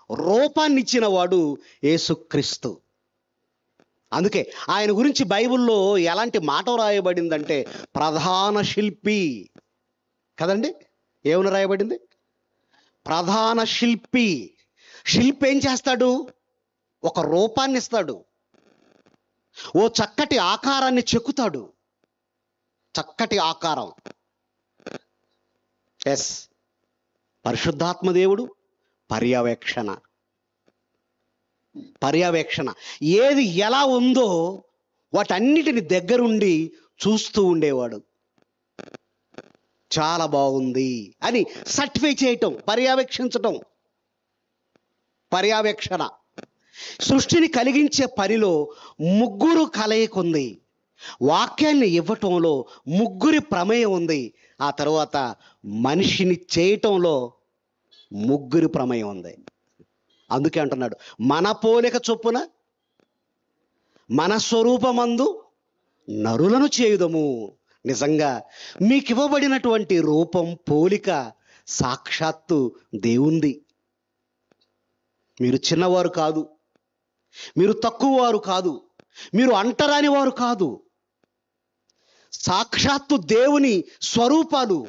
రూపాన్ని ఇచ్చిన వాడు యేసుక్రీస్తు. అందుకే ఆయన గురించి బైబిల్లో ఎలాంటి మాట రాయబడిందంటే ప్రధాన శిల్పి కదండి. ఏమని రాయబడింది? ప్రధాన శిల్పి. శిల్పి ఏం చేస్తాడు? ఒక రూపాన్ని ఇస్తాడు, ఓ చక్కటి ఆకారాన్ని చెక్కుతాడు. చక్కటి ఆకారం. ఎస్, పరిశుద్ధాత్మ దేవుడు పర్యవేక్షణ. ఏది ఎలా ఉందో వాటన్నిటిని దగ్గరుండి చూస్తూ ఉండేవాడు. చాలా బాగుంది అని సర్టిఫై చేయటం, పర్యవేక్షణ. సృష్టిని కలిగించే పనిలో ముగ్గురు కలయిక ఉంది. వాక్యాన్ని ఇవ్వటంలో ముగ్గురి ప్రమేయం ఉంది. ఆ తర్వాత మనిషిని చేయటంలో ముగ్గురి ప్రమేయం ఉంది. అందుకే అంటున్నాడు, మన పోలిక చొప్పున మన స్వరూపమందు నరులను చేయుదము. నిజంగా మీకు ఇవ్వబడినటువంటి రూపం, పోలిక సాక్షాత్తు దేవుంది. మీరు చిన్నవారు కాదు, మీరు తక్కువ వారు కాదు, మీరు అంటరాని వారు కాదు. సాక్షాత్తు దేవుని స్వరూపాలు.